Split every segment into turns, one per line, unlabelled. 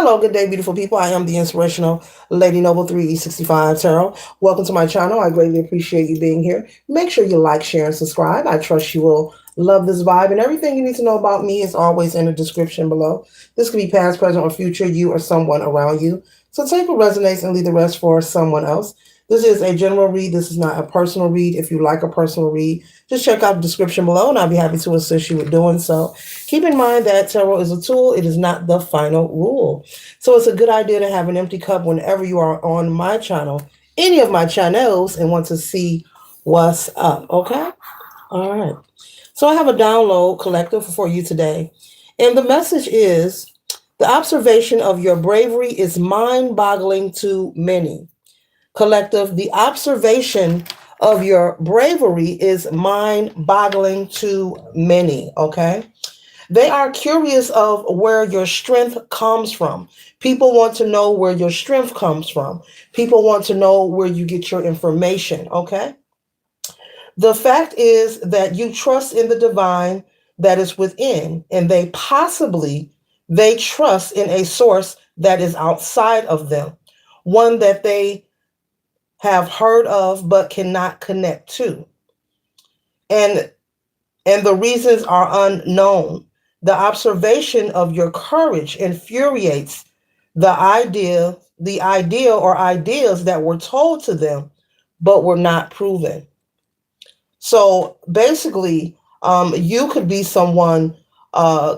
Hello, good day, beautiful people. I am the inspirational Lady Noble 365 Tarot. Welcome to my channel. I greatly appreciate you being here. Make sure you like, share, and subscribe. I trust you will love this vibe, and everything you need to know about me is always in the description below. This could be past, present, or future, you or someone around you. So take what resonates and leave the rest for someone else. This is a general read. This is not a personal read. If you like a personal read, just check out the description below, and I'll be happy to assist you with doing so. Keep in mind that tarot is a tool. It is not the final rule. So it's a good idea to have an empty cup whenever you are on my channel, any of my channels, and want to see what's up. Okay? All right. So I have a download collective for you today. And the message is the observation of your bravery is mind boggling to many. Collective, the observation of your bravery is mind boggling to many. Okay? They are curious of where your strength comes from. People want to know where your strength comes from. People want to know where you get your information, okay? The fact is that you trust in the divine that is within, and they trust in a source that is outside of them, one that they have heard of but cannot connect to. And the reasons are unknown. The observation of your courage infuriates the idea or ideas that were told to them, but were not proven. So basically, you could be someone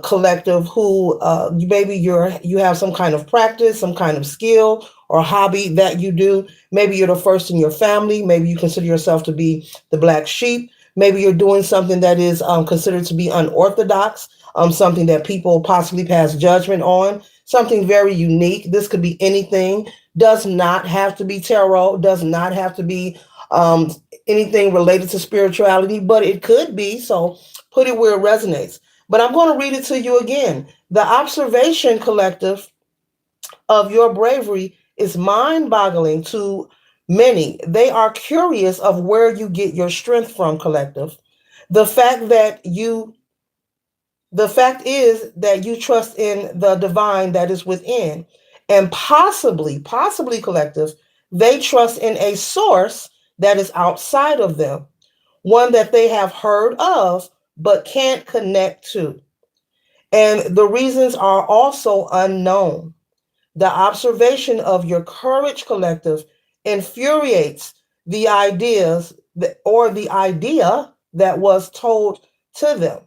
collective who maybe you have some kind of practice, some kind of skill or hobby that you do. Maybe you're the first in your family. Maybe you consider yourself to be the black sheep. Maybe you're doing something that is considered to be unorthodox, something that people possibly pass judgment on, something very unique. This could be anything. Does not have to be tarot. Does not have to be um, anything related to spirituality, but it could be. So put it where it resonates. But I'm going to read it to you again. The observation collective of your bravery is mind boggling to many. They are curious of where you get your strength from, collective. The fact that you the fact is that you trust in the divine that is within, and possibly collective, they trust in a source that is outside of them, one that they have heard of but can't connect to. And the reasons are also unknown. The observation of your courage, collective, infuriates the ideas or the idea that was told to them,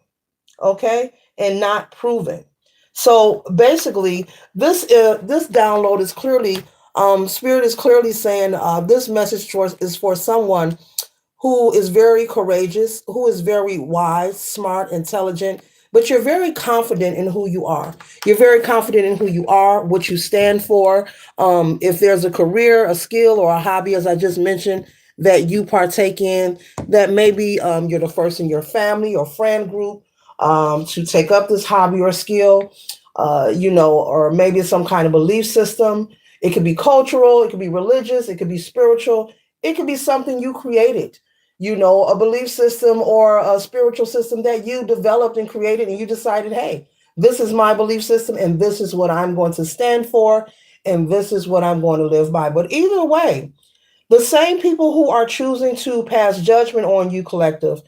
okay, and not proven. So basically, this download is clearly, Spirit is clearly saying this message is for someone who is very courageous, who is very wise, smart, intelligent, but you're very confident in who you are. You're very confident in who you are, what you stand for. If there's a career, a skill, or a hobby, as I just mentioned, that you partake in, that maybe you're the first in your family or friend group to take up this hobby or skill, or maybe it's some kind of belief system. It could be cultural, it could be religious, it could be spiritual, it could be something you created, a belief system or a spiritual system that you developed and created, and you decided, hey, this is my belief system, and this is what I'm going to stand for, and this is what I'm going to live by. But either way, the same people who are choosing to pass judgment on you, collective,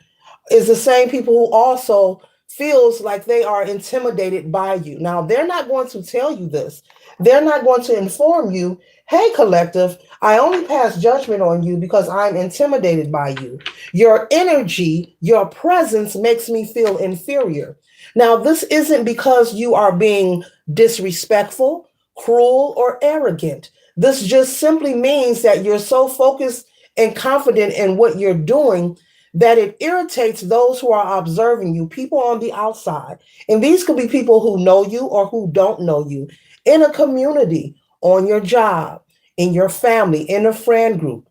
is the same people who also feels like they are intimidated by you. Now, they're not going to tell you this. They're not going to inform you, hey, collective, I only pass judgment on you because I'm intimidated by you. Your energy, your presence makes me feel inferior. Now, this isn't because you are being disrespectful, cruel, or arrogant. This just simply means that you're so focused and confident in what you're doing that it irritates those who are observing you, people on the outside. And these could be people who know you or who don't know you, in a community, on your job, in your family, in a friend group.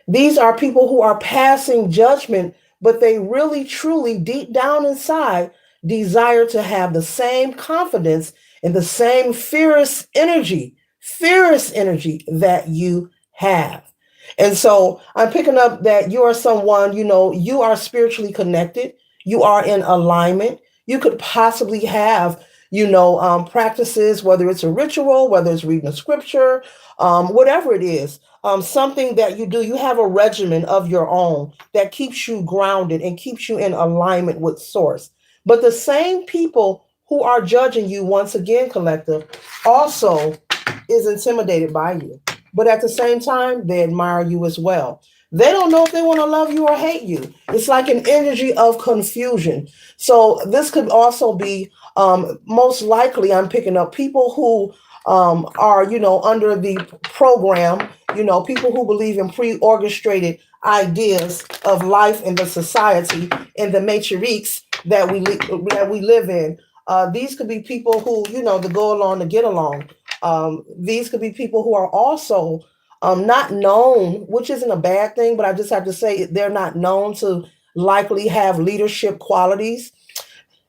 These are people who are passing judgment, but they really, truly, deep down inside, desire to have the same confidence and the same fierce energy that you have. And so I'm picking up that you are someone, you are spiritually connected. You are in alignment. You could possibly have, practices, whether it's a ritual, whether it's reading a scripture, whatever it is, something that you do. You have a regimen of your own that keeps you grounded and keeps you in alignment with source. But the same people who are judging you, once again, collective, also is intimidated by you. But at the same time, they admire you as well. They don't know if they want to love you or hate you. It's like an energy of confusion. So this could also be, most likely, I'm picking up people who are, under the program, people who believe in pre-orchestrated ideas of life and the society and the matrix that we live in. These could be people who, to go along to get along. These could be people who are also not known, which isn't a bad thing, but I just have to say they're not known to likely have leadership qualities.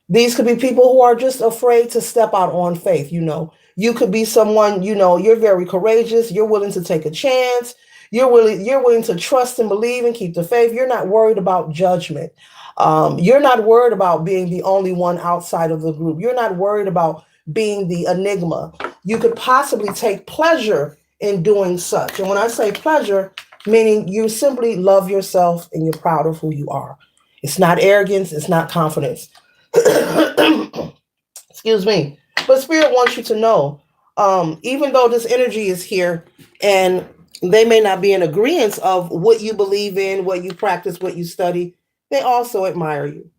These could be people who are just afraid to step out on faith. You could be someone, you're very courageous, you're willing to take a chance, you're willing to trust and believe and keep the faith. You're not worried about judgment. You're not worried about being the only one outside of the group. You're not worried about being the enigma. You could possibly take pleasure in doing such. And when I say pleasure, meaning you simply love yourself and you're proud of who you are. It's not arrogance, it's not confidence. Excuse me. But Spirit wants you to know, even though this energy is here and they may not be in agreement of what you believe in, what you practice, what you study, they also admire you.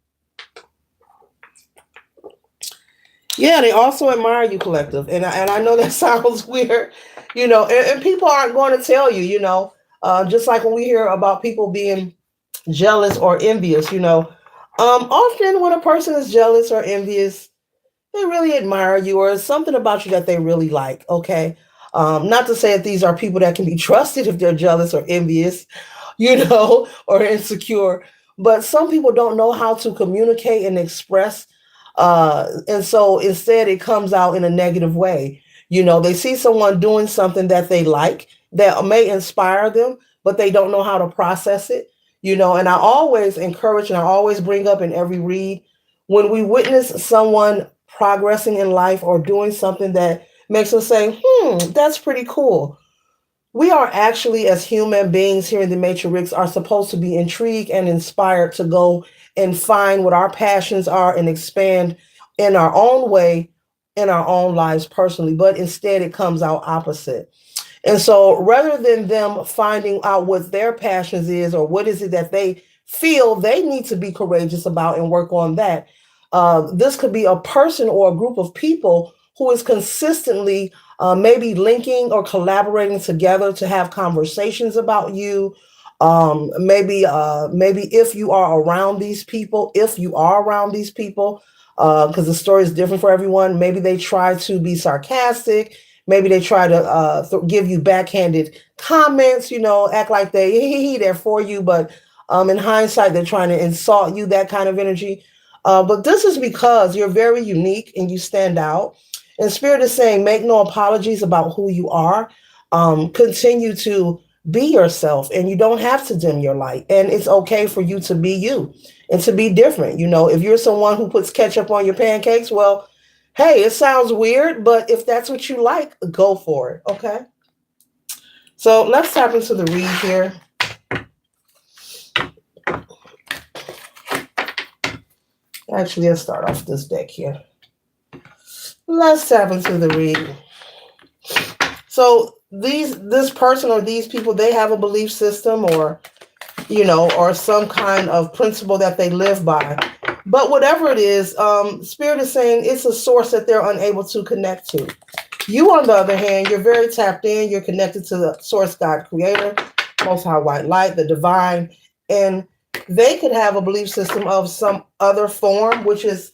Yeah, they also admire you, collective. And I know that sounds weird, and people aren't going to tell you, just like when we hear about people being jealous or envious, often when a person is jealous or envious, they really admire you or something about you that they really like. Okay. Not to say that these are people that can be trusted if they're jealous or envious, or insecure, but some people don't know how to communicate and express. And so instead it comes out in a negative way. They see someone doing something that they like that may inspire them, but they don't know how to process it. And I always encourage and I always bring up in every read, when we witness someone progressing in life or doing something that makes us say, that's pretty cool. We are actually, as human beings here in the Matrix, are supposed to be intrigued and inspired to go and find what our passions are and expand in our own way in our own lives personally. But instead, it comes out opposite. And so rather than them finding out what their passions is or what is it that they feel they need to be courageous about and work on that, this could be a person or a group of people who is consistently maybe linking or collaborating together to have conversations about you. Maybe if you are around these people, because the story is different for everyone, maybe they try to be sarcastic. Maybe they try to give you backhanded comments, act like they're for you, but in hindsight, they're trying to insult you, that kind of energy. But this is because you're very unique and you stand out. And Spirit is saying, make no apologies about who you are. Continue to be yourself, and you don't have to dim your light. And it's okay for you to be you and to be different. If you're someone who puts ketchup on your pancakes, well, hey, it sounds weird, but if that's what you like, go for it. Okay. So let's tap into the read here. Actually, let's start off this deck here. Let's tap into the read. So this person or these people, they have a belief system or some kind of principle that they live by. But whatever it is, Spirit is saying it's a source that they're unable to connect to. You, on the other hand, you're very tapped in. You're connected to the source, God, creator, most high white light, the divine. And they could have a belief system of some other form, which is,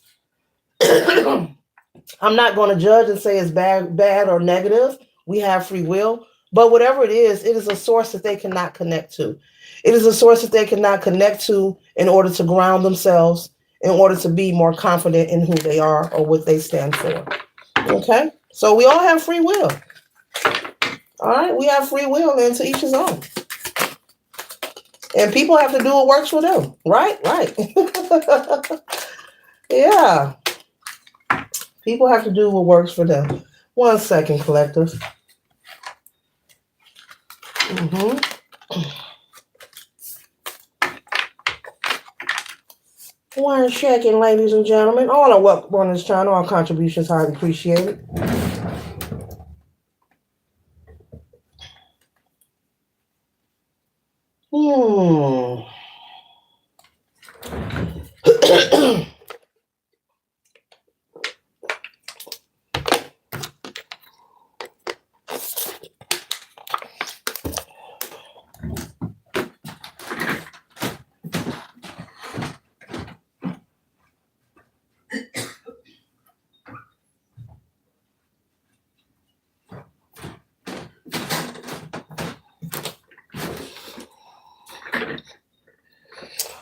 I'm not going to judge and say it's bad or negative. We have free will. But whatever it is a source that they cannot connect to. It is a source that they cannot connect to in order to ground themselves, in order to be more confident in who they are or what they stand for. Okay? So we all have free will. All right? We have free will, and to each his own. And people have to do what works for them. Right? Right. Yeah. People have to do what works for them. One second, collective. Mm-hmm. One second, ladies and gentlemen. All our welcome on this channel. Our contributions highly appreciated. Hmm.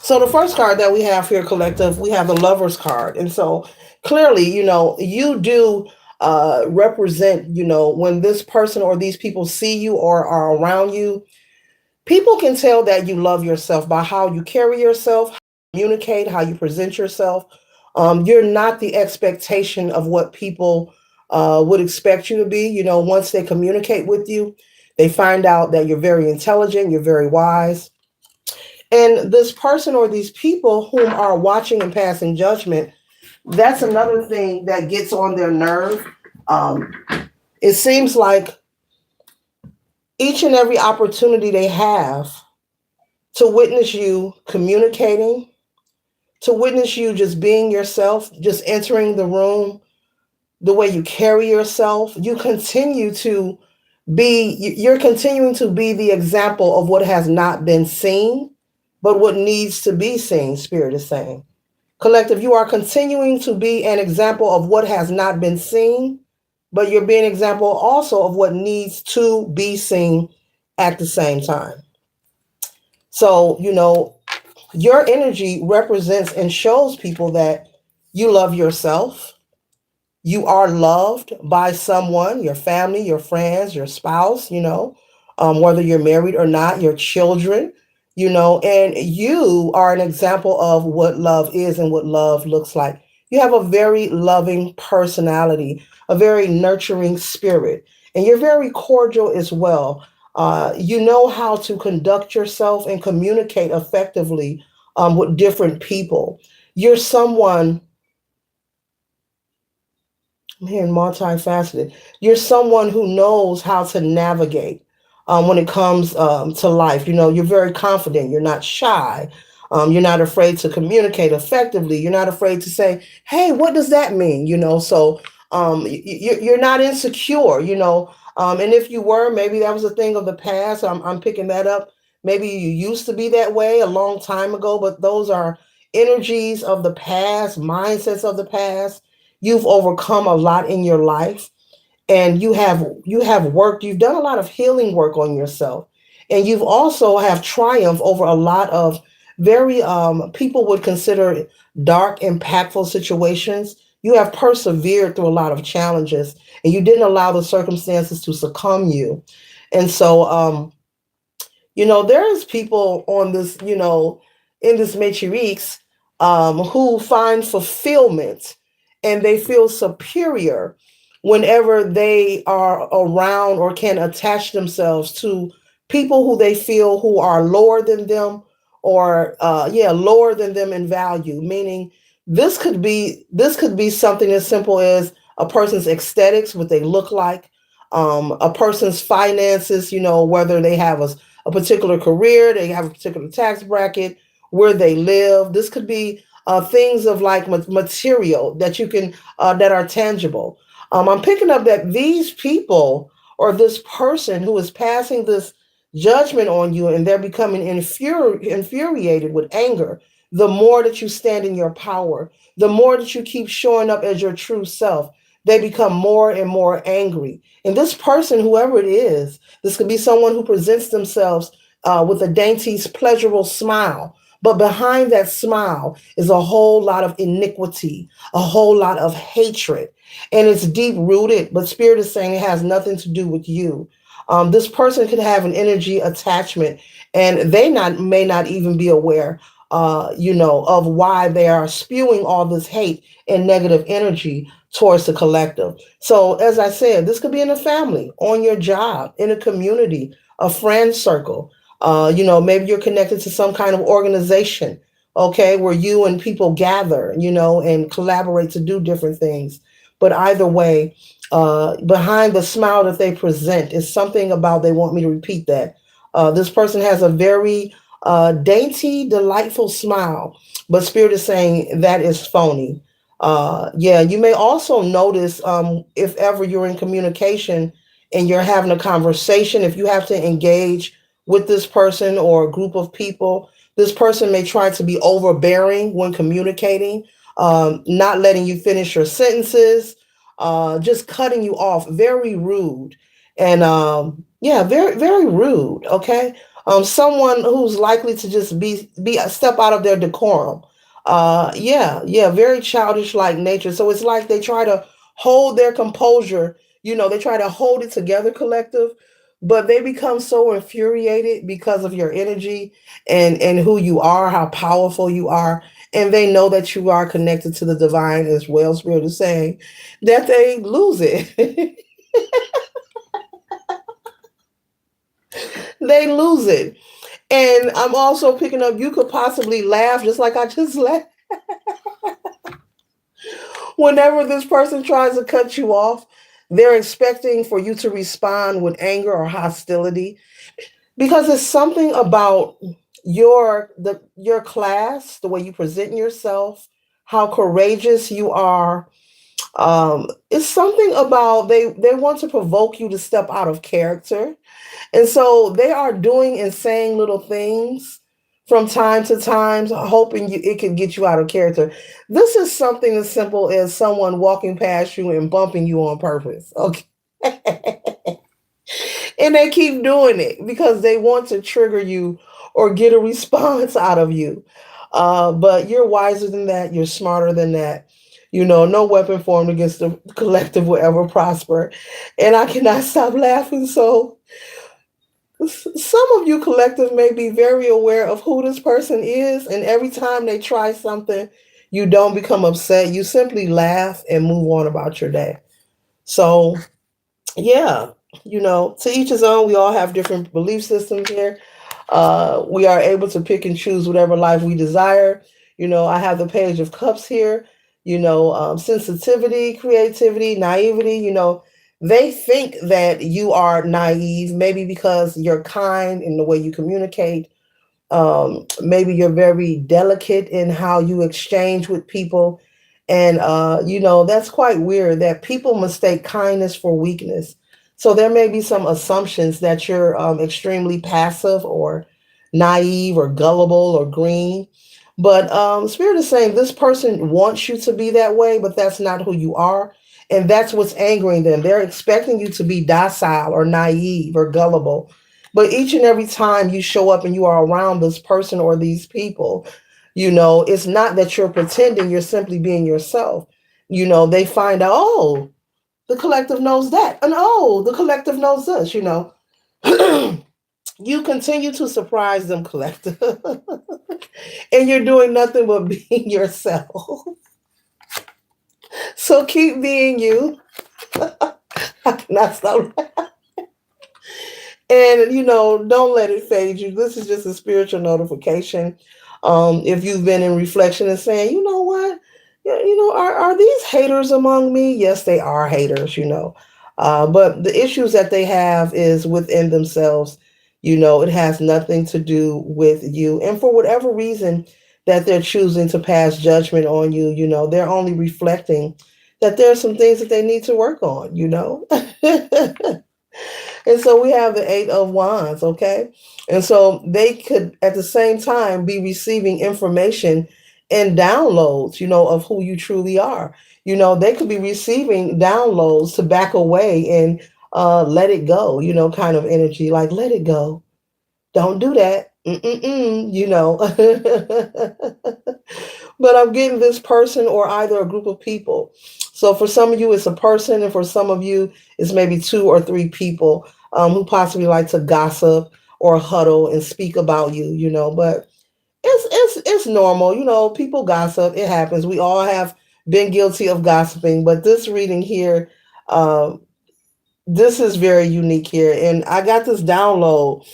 So the first card that we have here, collective, we have the Lover's card, and so clearly, you do represent, when this person or these people see you or are around you. People can tell that you love yourself by how you carry yourself, how you communicate, how you present yourself. You're not the expectation of what people would expect you to be. Once they communicate with you, they find out that you're very intelligent, you're very wise. And this person or these people whom are watching and passing judgment, that's another thing that gets on their nerve. Um, it seems like each and every opportunity they have to witness you communicating, to witness you just being yourself, just entering the room, the way you carry yourself, you're continuing to be the example of what has not been seen, but what needs to be seen, Spirit is saying. Collective, you are continuing to be an example of what has not been seen, but you're being an example also of what needs to be seen at the same time. So, your energy represents and shows people that you love yourself. You are loved by someone, your family, your friends, your spouse, whether you're married or not, your children, and you are an example of what love is and what love looks like. You have a very loving personality, a very nurturing spirit, and you're very cordial as well. You know how to conduct yourself and communicate effectively with different people. You're someone, I'm hearing multifaceted. You're someone who knows how to navigate when it comes to life. You're very confident. You're not shy. You're not afraid to communicate effectively. You're not afraid to say, "Hey, what does that mean?" So you're not insecure. And if you were, maybe that was a thing of the past. I'm picking that up. Maybe you used to be that way a long time ago, but those are energies of the past, mindsets of the past. You've overcome a lot in your life, and you have worked, you've done a lot of healing work on yourself, and you've also have triumphed over a lot of very people would consider dark, impactful situations. You have persevered through a lot of challenges, and you didn't allow the circumstances to succumb you. And so there's people on this, in this matrix, who find fulfillment and they feel superior whenever they are around or can attach themselves to people who they feel who are lower than them, or lower than them in value. Meaning, this could be something as simple as a person's aesthetics, what they look like, a person's finances, whether they have a particular career, they have a particular tax bracket, where they live. This could be things of like material that you can that are tangible. I'm picking up that these people or this person who is passing this judgment on you, and they're becoming infuriated with anger. The more that you stand in your power, the more that you keep showing up as your true self, they become more and more angry. And this person, whoever it is, this could be someone who presents themselves with a dainty, pleasurable smile. But behind that smile is a whole lot of iniquity, a whole lot of hatred. And it's deep rooted, but Spirit is saying it has nothing to do with you. This person could have an energy attachment, and they may not even be aware of why they are spewing all this hate and negative energy towards the collective. So, as I said, this could be in a family, on your job, in a community, a friend circle. Maybe you're connected to some kind of organization, okay, where you and people gather, and collaborate to do different things. But either way, behind the smile that they present is something about they want me to repeat that. This person has a very dainty, delightful smile, but Spirit is saying that is phony. Yeah, you may also notice if ever you're in communication and you're having a conversation, if you have to engage with this person or a group of people, this person may try to be overbearing when communicating, not letting you finish your sentences, just cutting you off, very rude. And yeah, very, very rude. Okay. Someone who's likely to just be a step out of their decorum. Yeah, very childish like nature. So it's like they try to hold their composure, they try to hold it together, collective, but they become so infuriated because of your energy and who you are, how powerful you are, and they know that you are connected to the divine as well. Spirit is saying that they lose it. They lose it. And I'm also picking up, you could possibly laugh just like I just laughed. Whenever this person tries to cut you off, they're expecting for you to respond with anger or hostility because it's something about your class, the way you present yourself, how courageous you are. It's something about they want to provoke you to step out of character. And so they are doing and saying little things from time to time, hoping it can get you out of character. This is something as simple as someone walking past you and bumping you on purpose. Okay. And they keep doing it because they want to trigger you or get a response out of you. But you're wiser than that. You're smarter than that. No weapon formed against the collective will ever prosper. And I cannot stop laughing. So some of you collective may be very aware of who this person is, and every time they try something, you don't become upset. You simply laugh and move on about your day. So, yeah, to each his own. We all have different belief systems here. We are able to pick and choose whatever life we desire. I have the Page of Cups here. Sensitivity, creativity, naivety. They think that you are naive, maybe because you're kind in the way you communicate. Maybe you're very delicate in how you exchange with people. And, that's quite weird that people mistake kindness for weakness. So there may be some assumptions that you're extremely passive or naive or gullible or green. But Spirit is saying this person wants you to be that way, but that's not who you are. And that's what's angering them. They're expecting you to be docile or naive or gullible. But each and every time you show up and you are around this person or these people, it's not that you're pretending, you're simply being yourself. They find out, oh, the collective knows that. And oh, the collective knows this, You continue to surprise them, collective. And you're doing nothing but being yourself. So keep being you. I cannot stop. And don't let it fade you. This is just a spiritual notification. If you've been in reflection and saying, you know what, yeah, are these haters among me? Yes, they are haters. But the issues that they have is within themselves. It has nothing to do with you. And for whatever reason that they're choosing to pass judgment on you, they're only reflecting that there are some things that they need to work on. And so we have the Eight of Wands, okay? And so they could at the same time be receiving information and downloads, of who you truly are. They could be receiving downloads to back away and let it go, kind of energy, like let it go. Don't do that. But I'm getting this person or either a group of people. So for some of you, it's a person, and for some of you, it's maybe two or three people who possibly like to gossip or huddle and speak about you. But it's it's normal. People gossip. It happens. We all have been guilty of gossiping. But this reading here, um, this is very unique here. And I got this download,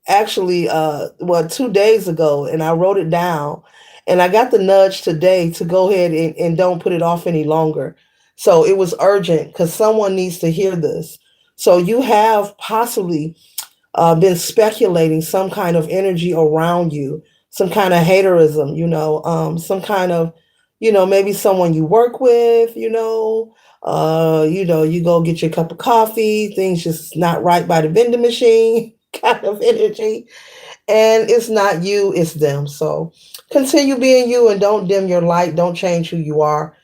actually, 2 days ago, and I wrote it down. And I got the nudge today to go ahead and don't put it off any longer. So it was urgent because someone needs to hear this. So you have possibly been speculating some kind of energy around you, some kind of haterism, some kind of, maybe someone you work with, you go get your cup of coffee, things just not right by the vending machine kind of energy. And it's not you, it's them. So continue being you and don't dim your light. Don't change who you are.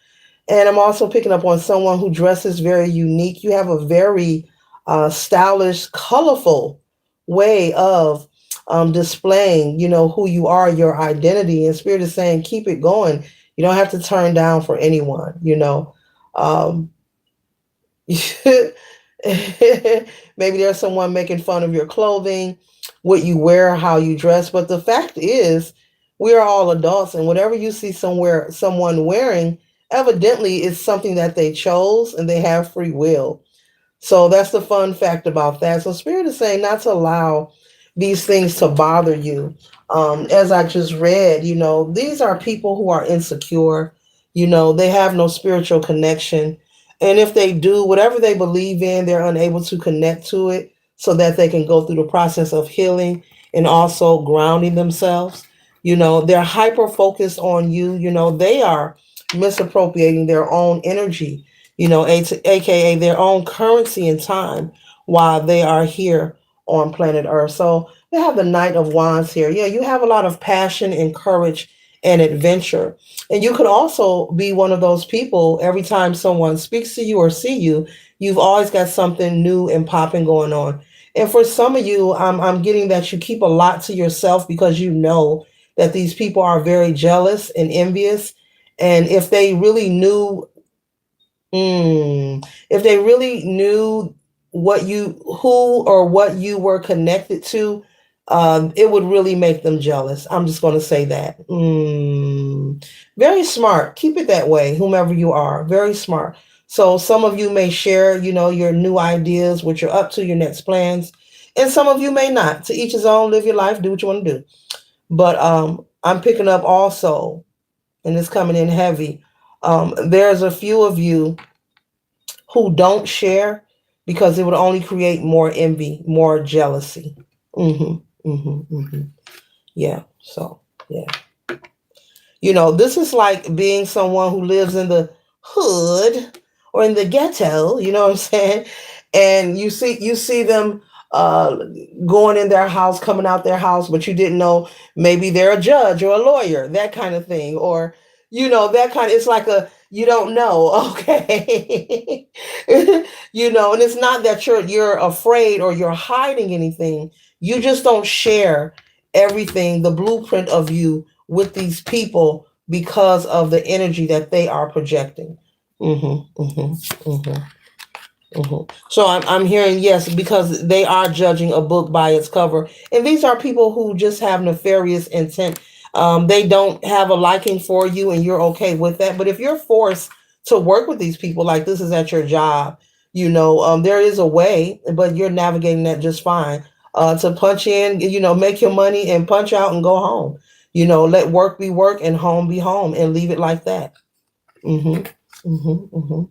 And I'm also picking up on someone who dresses very unique. You have a very stylish, colorful way of displaying, who you are, your identity. And Spirit is saying, keep it going. You don't have to turn down for anyone. Um, Maybe there's someone making fun of your clothing, what you wear, how you dress. But the fact is, we are all adults, and whatever you see someone wearing, evidently is something that they chose and they have free will. So that's the fun fact about that. So Spirit is saying not to allow these things to bother you. As I just read, these are people who are insecure. They have no spiritual connection. And if they do, whatever they believe in, they're unable to connect to it so that they can go through the process of healing and also grounding themselves. They're hyper focused on you. They are misappropriating their own energy, aka their own currency and time while they are here on planet Earth. So we have the Knight of Wands here. Yeah, you have a lot of passion and courage and adventure. And you could also be one of those people, every time someone speaks to you or see you, you've always got something new and popping going on. And for some of you, I'm getting that you keep a lot to yourself because you know that these people are very jealous and envious. And if they really knew who or what you were connected to, it would really make them jealous. I'm just going to say that. Very smart. Keep it that way, whomever you are. Very smart. So some of you may share, your new ideas, what you're up to, your next plans, and some of you may not. To each his own. Live your life. Do what you want to do. But I'm picking up also, and it's coming in heavy. There's a few of you who don't share because it would only create more envy, more jealousy. Yeah. So, yeah. This is like being someone who lives in the hood or in the ghetto, you know what I'm saying? And you see them uh going in their house, coming out their house, but you didn't know maybe they're a judge or a lawyer, that kind of thing. Or that kind of, it's like a you don't know, okay. And it's not that you're afraid or you're hiding anything. You just don't share everything, the blueprint of you with these people because of the energy that they are projecting. So I'm hearing yes, because they are judging a book by its cover, and these are people who just have nefarious intent. They don't have a liking for you, and you're okay with that. But if you're forced to work with these people, like this is at your job, there is a way, but you're navigating that just fine. To punch in, make your money and punch out and go home. Let work be work and home be home, and leave it like that. Mm-hmm. Mm-hmm.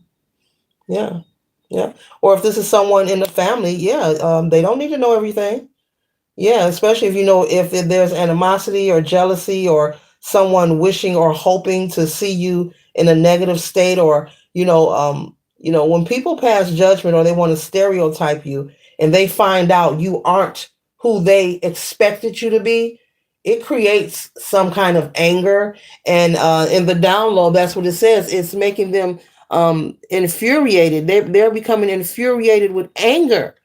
Yeah. Yeah. Or if this is someone in the family, yeah, they don't need to know everything. Yeah, especially if there's animosity or jealousy or someone wishing or hoping to see you in a negative state, or when people pass judgment or they want to stereotype you and they find out you aren't who they expected you to be, it creates some kind of anger. And in the download, that's what it says. It's making them infuriated. They're becoming infuriated with anger,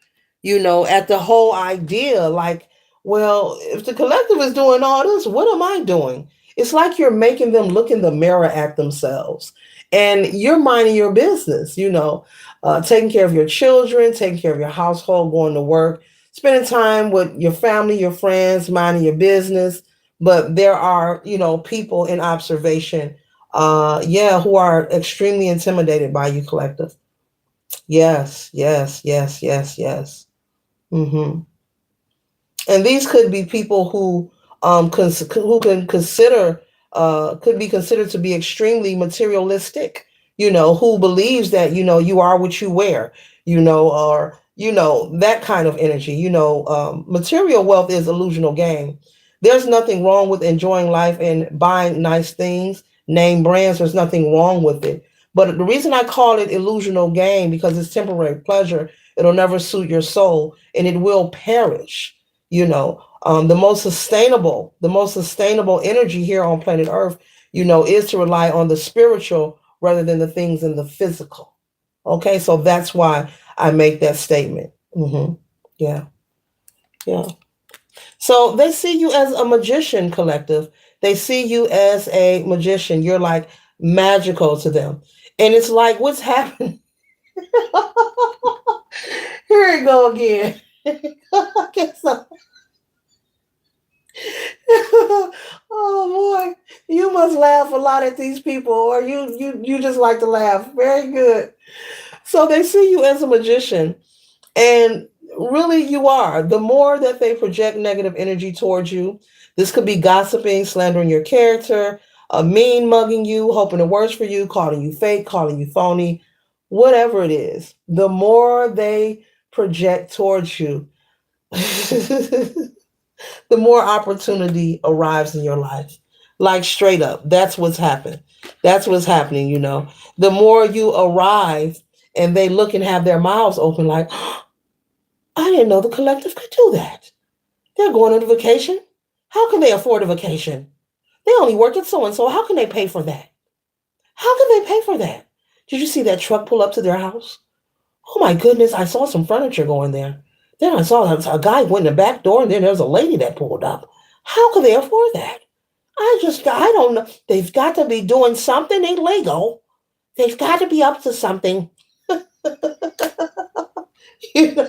at the whole idea. Like, well, if the collective is doing all this, what am I doing? It's like you're making them look in the mirror at themselves, and you're minding your business, taking care of your children, taking care of your household, going to work, spending time with your family, your friends, minding your business. but there are, people in observation, yeah, who are extremely intimidated by you, collective. Yes, yes, yes, yes, yes. Mm-hmm. And these could be people who can consider could be considered to be extremely materialistic, who believes that you are what you wear, or that kind of energy. Material wealth is illusional gain. There's nothing wrong with enjoying life and buying nice things, name brands. There's nothing wrong with it. But the reason I call it illusional gain, because it's temporary pleasure. It'll never suit your soul, and it will perish. The most sustainable energy here on planet Earth, is to rely on the spiritual rather than the things in the physical. Okay, so that's why I make that statement. Yeah, yeah. So they see you as a magician, collective. They see you as a magician. You're like magical to them, and it's like, what's happening? Here we go again. Okay, so oh boy, you must laugh a lot at these people, or you just like to laugh. Very good. So they see you as a magician, and really you are. The more that they project negative energy towards you, this could be gossiping, slandering your character, mean mugging you, hoping the worst for you, calling you fake, calling you phony, whatever it is. The more they project towards you, the more opportunity arrives in your life. Like straight up, that's what's happened. That's what's happening, The more you arrive and they look and have their mouths open, like, oh, I didn't know the collective could do that. They're going on a vacation. How can they afford a vacation? They only work at so and so. How can they pay for that? How can they pay for that? Did you see that truck pull up to their house? Oh my goodness, I saw some furniture going there. Then I saw a guy went in the back door, and then there was a lady that pulled up. How could they afford that? I don't know. They've got to be doing something illegal. They've got to be up to something. you know?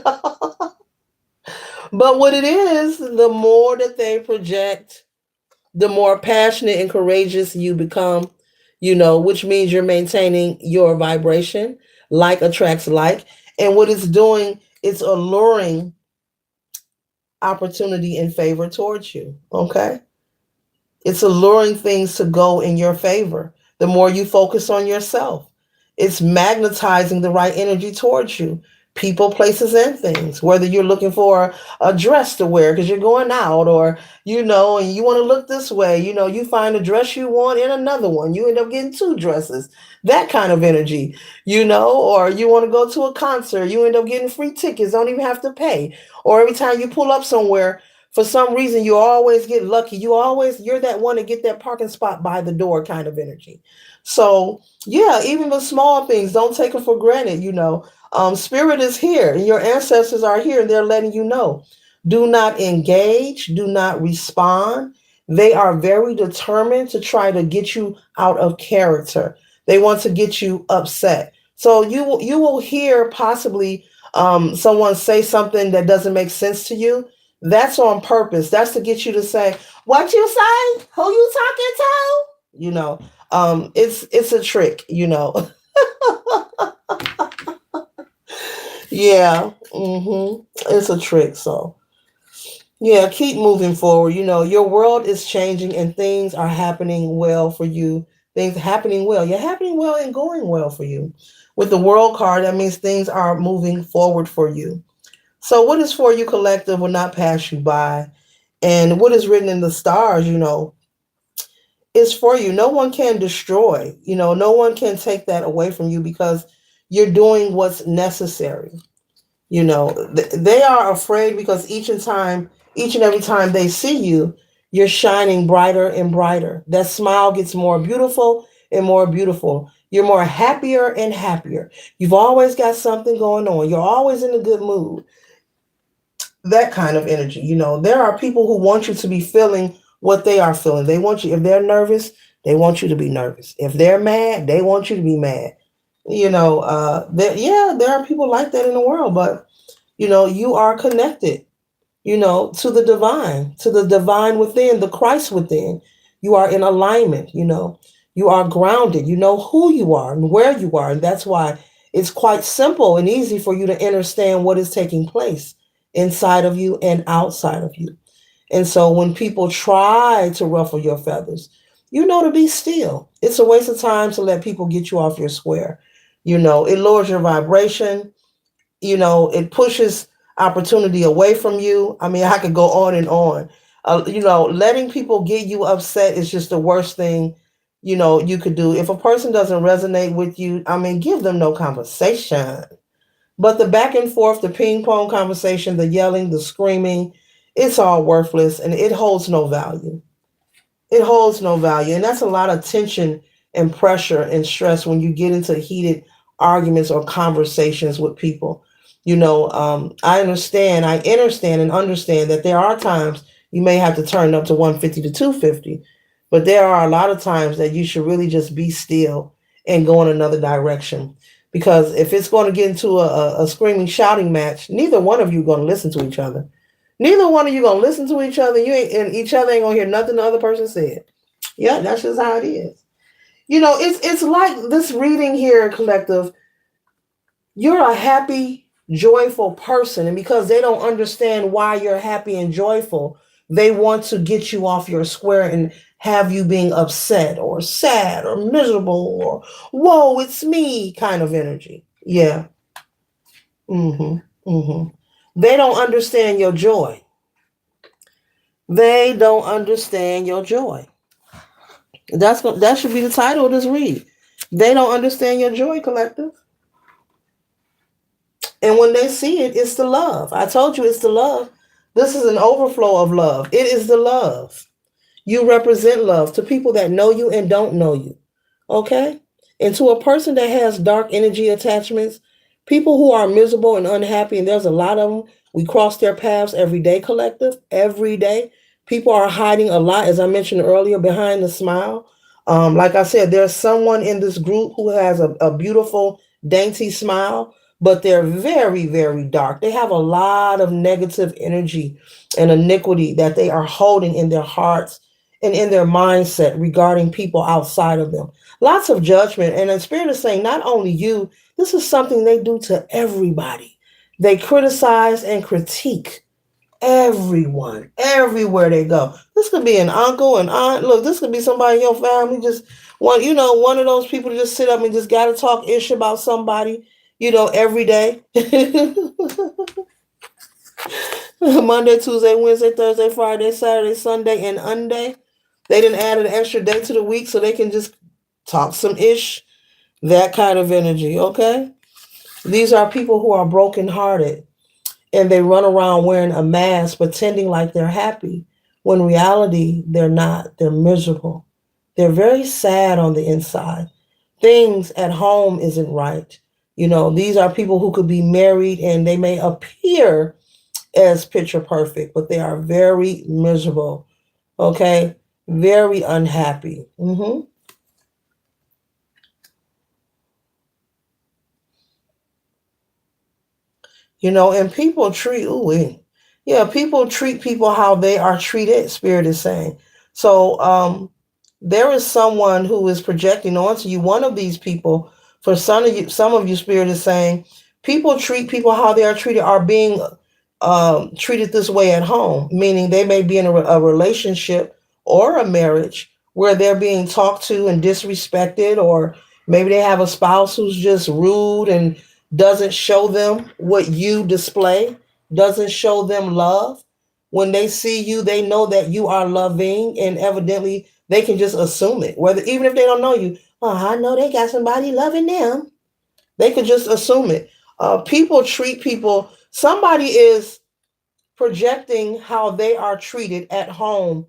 But what it is, the more that they project, the more passionate and courageous you become, which means you're maintaining your vibration. Like attracts like. And what it's doing, it's alluring opportunity and favor towards you. Okay. It's alluring things to go in your favor. The more you focus on yourself, it's magnetizing the right energy towards you. People, places, and things. Whether you're looking for a dress to wear because you're going out, or and you want to look this way, you find a dress you want in another one. You end up getting two dresses. That kind of energy, or you want to go to a concert, you end up getting free tickets, don't even have to pay. Or every time you pull up somewhere, for some reason you always get lucky. You're that one to get that parking spot by the door kind of energy. So yeah, even the small things, don't take them for granted. Spirit is here, and your ancestors are here, and they're letting you know. Do not engage, do not respond. They are very determined to try to get you out of character. They want to get you upset. So you will hear possibly someone say something that doesn't make sense to you. That's on purpose. That's to get you to say, "What you say? Who you talking to?" It's a trick. Yeah, it's a trick. So yeah, keep moving forward. Your world is changing, and things are happening well for you. Things happening well. You're happening well and going well for you. With the world card, that means things are moving forward for you. So what is for you, collective, will not pass you by. And what is written in the stars, is for you. No one can destroy, no one can take that away from you, because you're doing what's necessary. They are afraid because each and every time they see you, you're shining brighter and brighter. That smile gets more beautiful and more beautiful. You're more happier and happier. You've always got something going on. You're always in a good mood. That kind of energy. There are people who want you to be feeling what they are feeling. They want you, if they're nervous, they want you to be nervous. If they're mad, they want you to be mad. Yeah, there are people like that in the world, but you are connected. to the divine within, the Christ within. You are in alignment, you are grounded, you know who you are and where you are. And that's why it's quite simple and easy for you to understand what is taking place inside of you and outside of you. And so when people try to ruffle your feathers, to be still. It's a waste of time to let people get you off your square. It lowers your vibration. It pushes opportunity away from you. I mean, I could go on and on. Letting people get you upset is just the worst thing, you could do. If a person doesn't resonate with you, I mean, give them no conversation. But the back and forth, the ping pong conversation, the yelling, the screaming, it's all worthless and it holds no value. It holds no value. And that's a lot of tension and pressure and stress when you get into heated arguments or conversations with people. I understand and understand that there are times you may have to turn up to 150 to 250, but there are a lot of times that you should really just be still and go in another direction. Because if it's going to get into a screaming, shouting match, neither one of you are going to listen to each other. Neither one of you gonna listen to each other. You ain't and each other ain't gonna hear nothing the other person said. Yeah, that's just how it is. It's like this reading here, collective. You're a happy, joyful person, and because they don't understand why you're happy and joyful, they want to get you off your square and have you being upset or sad or miserable or whoa, it's me kind of energy. Yeah. Mm-hmm. Mm-hmm. They don't understand your joy. They don't understand your joy. That should be the title of this read. They don't understand your joy, collective. And when they see it, it's the love. I told you it's the love. This is an overflow of love. It is the love. You represent love to people that know you and don't know you. Okay? And to a person that has dark energy attachments, people who are miserable and unhappy, and there's a lot of them, we cross their paths every day, collective, every day. People are hiding a lot, as I mentioned earlier, behind the smile. Like I said, there's someone in this group who has a beautiful, dainty smile, but they're very, very dark. They have a lot of negative energy and iniquity that they are holding in their hearts and in their mindset regarding people outside of them. Lots of judgment. And the Spirit is saying, not only you, this is something they do to everybody. They criticize and critique everyone, everywhere they go. This could be an uncle, an aunt. Look, this could be somebody in your family. Just one of those people to just sit up and just got to talk ish about somebody, every day. Monday, Tuesday, Wednesday, Thursday, Friday, Saturday, Sunday, and Unday. They didn't add an extra day to the week so they can just talk some ish. That kind of energy, okay? These are people who are brokenhearted and they run around wearing a mask, pretending like they're happy, when in reality, they're not. They're miserable. They're very sad on the inside. Things at home isn't right. These are people who could be married and they may appear as picture perfect, but they are very miserable. Okay? Very unhappy. And people treat, yeah, people treat people how they are treated, Spirit is saying. So, there is someone who is projecting onto you. One of these people, for some of you, Spirit is saying, people treat people how they are treated, are being treated this way at home, meaning they may be in a relationship or a marriage where they're being talked to and disrespected, or maybe they have a spouse who's just rude and doesn't show them what you display, doesn't show them love. When they see you, they know that you are loving, and evidently they can just assume it. Whether even if they don't know you, oh, I know they got somebody loving them. They could just assume it. People treat people. Somebody is projecting how they are treated at home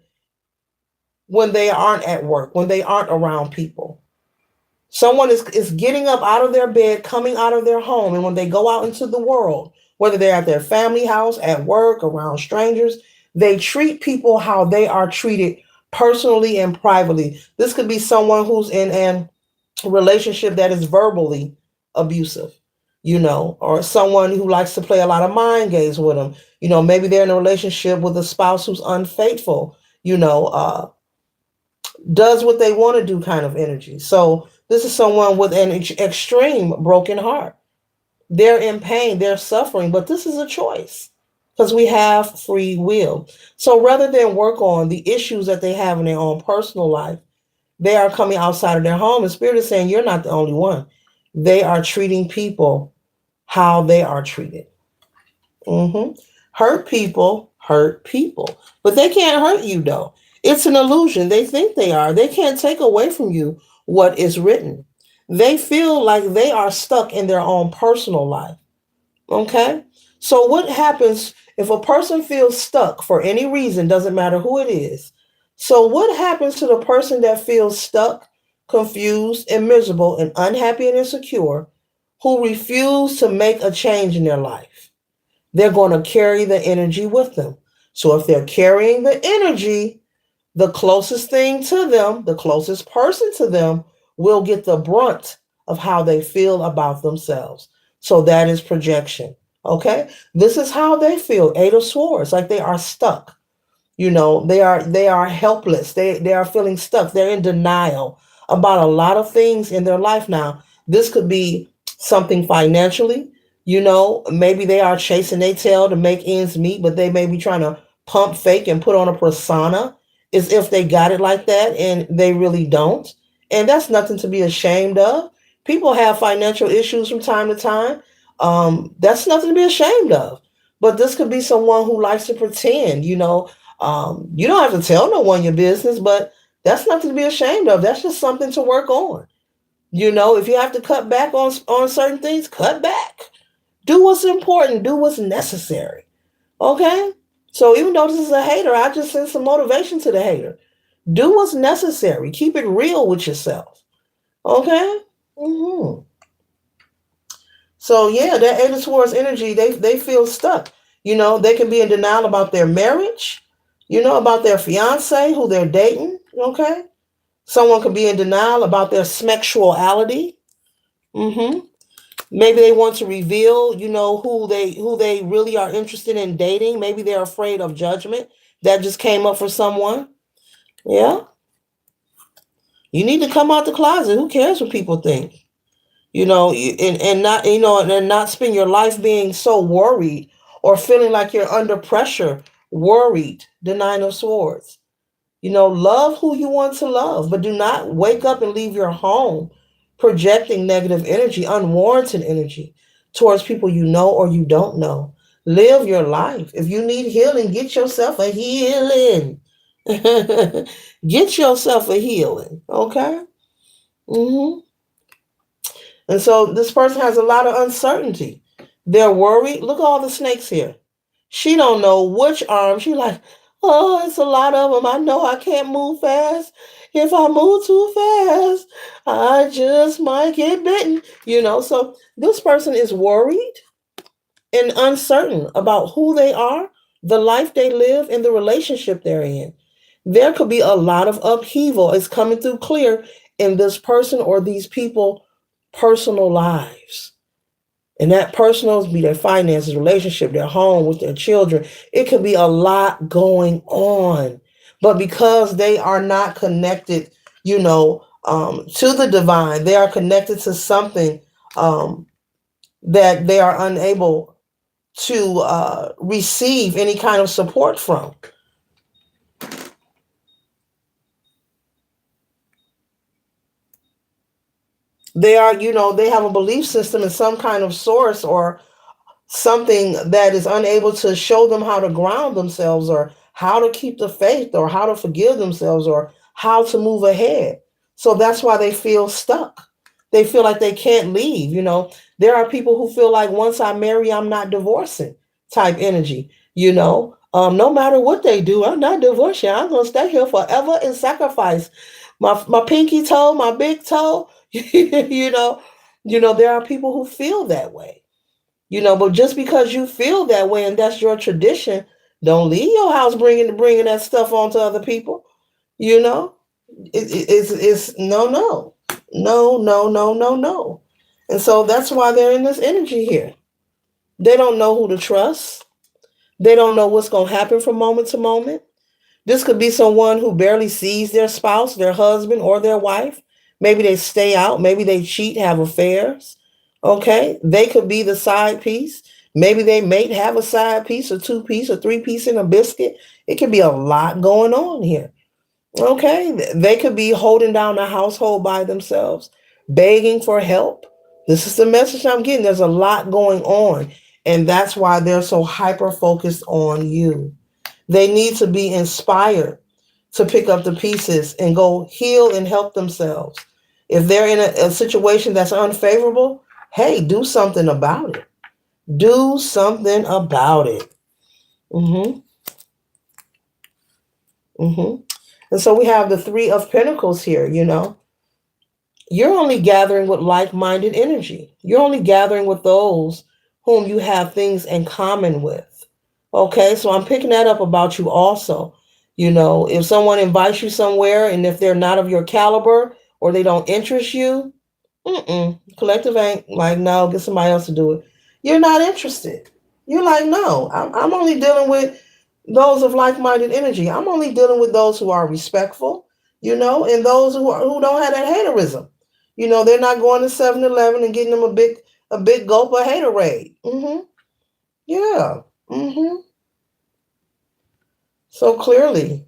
when they aren't at work, when they aren't around people. Someone is getting up out of their bed, coming out of their home, and when they go out into the world, whether they're at their family house, at work, around strangers, they treat people how they are treated personally and privately. This could be someone who's in an relationship that is verbally abusive. or someone who likes to play a lot of mind games with them. Maybe they're in a relationship with a spouse who's unfaithful, does what they want to do kind of energy. So this is someone with an extreme broken heart. They're in pain, they're suffering, but this is a choice because we have free will. So rather than work on the issues that they have in their own personal life, they are coming outside of their home. And Spirit is saying, you're not the only one. They are treating people how they are treated. Mm-hmm. Hurt people. But they can't hurt you, though. It's an illusion. They think they are. They can't take away from you what is written. They feel like they are stuck in their own personal life. Okay? So, what happens if a person feels stuck for any reason, doesn't matter who it is? So, what happens to the person that feels stuck, confused, and miserable, and unhappy and insecure, who refuse to make a change in their life? They're going to carry the energy with them. So, if they're carrying the energy, the closest thing to them, the closest person to them, will get the brunt of how they feel about themselves. So that is projection. Okay? This is how they feel. Eight of Swords, like they are stuck. They are helpless. They are feeling stuck. They're in denial about a lot of things in their life now. This could be something financially. Maybe they are chasing their tail to make ends meet, but they may be trying to pump fake and put on a persona as if they got it like that, and they really don't. And that's nothing to be ashamed of. People have financial issues from time to time. That's nothing to be ashamed of. But this could be someone who likes to pretend. You don't have to tell no one your business, but that's nothing to be ashamed of. That's just something to work on. If you have to cut back on certain things, cut back. Do what's important. Do what's necessary. Okay? So even though this is a hater, I just send some motivation to the hater. Do what's necessary. Keep it real with yourself. Okay? Mm-hmm. So yeah, that Eight of Swords energy, they feel stuck. They can be in denial about their marriage, about their fiance who they're dating. Okay? Someone can be in denial about their sexuality. Mm-hmm. Maybe they want to reveal, who they really are interested in dating. Maybe they're afraid of judgment that just came up for someone. Yeah. You need to come out the closet. Who cares what people think? And not, and not spend your life being so worried or feeling like you're under pressure, worried. The Nine of Swords. Love who you want to love, but do not wake up and leave your home projecting negative energy, unwarranted energy towards people you know or you don't know. Live your life. If you need healing, get yourself a healing. Get yourself a healing, okay? Mm-hmm. And so this person has a lot of uncertainty. They're worried. Look at all the snakes here. She don't know which arm. She like, oh, it's a lot of them. I know I can't move fast. If I move too fast, I just might get bitten. So this person is worried and uncertain about who they are, the life they live, and the relationship they're in. There could be a lot of upheaval. It's coming through clear in this person or these people' personal lives. And that personal be their finances, relationship, their home with their children. It could be a lot going on. But because they are not connected, to the divine, they are connected to something that they are unable to receive any kind of support from. They are, they have a belief system in some kind of source or something that is unable to show them how to ground themselves or how to keep the faith or how to forgive themselves or how to move ahead. So that's why they feel stuck. They feel like they can't leave. There are people who feel like once I marry, I'm not divorcing type energy. No matter what they do, I'm not divorcing. I'm going to stay here forever and sacrifice my pinky toe, my big toe. There are people who feel that way. But just because you feel that way and that's your tradition, don't leave your house bringing that stuff on to other people. You know, it's no, no, no, no, no, no, no. And so that's why they're in this energy here. They don't know who to trust. They don't know what's going to happen from moment to moment. This could be someone who barely sees their spouse, their husband, or their wife. Maybe they stay out. Maybe they cheat, have affairs. Okay. They could be the side piece. Maybe they may have a side piece, or two piece, or three piece in a biscuit. It could be a lot going on here. Okay. They could be holding down the household by themselves, begging for help. This is the message I'm getting. There's a lot going on. And that's why they're so hyper focused on you. They need to be inspired to pick up the pieces and go heal and help themselves. If they're in a situation that's unfavorable, hey, do something about it. Do something about it. Mm-hmm. Mm-hmm. And so we have the Three of Pentacles here, You're only gathering with like minded energy. You're only gathering with those whom you have things in common with. Okay, so I'm picking that up about you also. If someone invites you somewhere and if they're not of your caliber or they don't interest you, collective ain't like, no, get somebody else to do it. You're not interested. You're like, no, I'm only dealing with those of like-minded energy. I'm only dealing with those who are respectful, and those who don't have that haterism. They're not going to 7-Eleven and getting them a big gulp of haterade. Yeah. So clearly.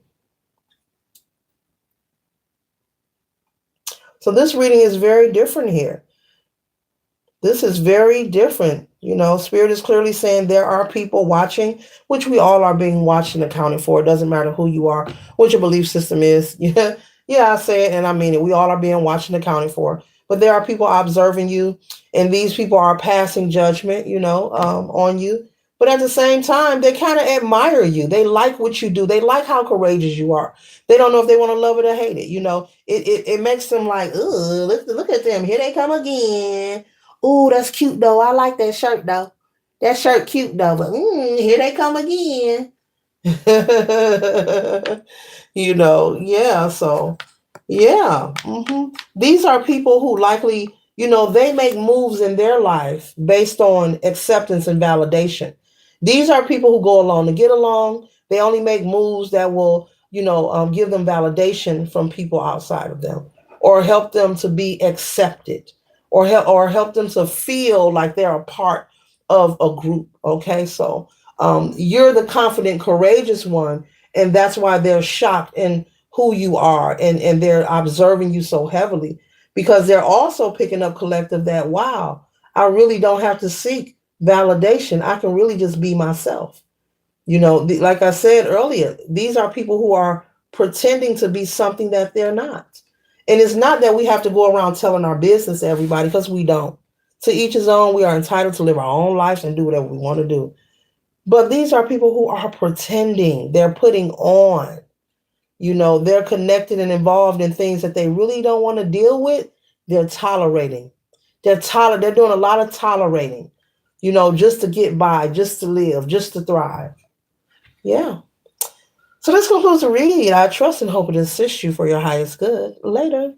So this reading is very different here. This is very different. Spirit is clearly saying there are people watching, which we all are being watched and accounted for. It doesn't matter who you are, what your belief system is. Yeah, I say it and I mean it. We all are being watched and accounted for. But there are people observing you, and these people are passing judgment, on you. But at the same time, they kind of admire you. They like what you do. They like how courageous you are. They don't know if they want to love it or hate it. It makes them like, oh, look at them. Here they come again. Ooh, that's cute though. I like that shirt though. That shirt cute though. But here they come again. Yeah. So, yeah. These are people who likely, they make moves in their life based on acceptance and validation. These are people who go along to get along. They only make moves that will, give them validation from people outside of them, or help them to be accepted, or help them to feel like they're a part of a group. Okay, so you're the confident, courageous one, and that's why they're shocked in who you are, and they're observing you so heavily, because they're also picking up collective that, wow, I really don't have to seek validation. I can really just be myself. Like I said earlier, these are people who are pretending to be something that they're not. And it's not that we have to go around telling our business to everybody, because we don't. To each his own. We are entitled to live our own lives and do whatever we want to do. But these are people who are pretending. They're putting on. They're connected and involved in things that they really don't want to deal with. They're tolerating. They're doing a lot of tolerating, just to get by, just to live, just to thrive. Yeah. So this concludes the read. I trust and hope it assists you for your highest good. Later.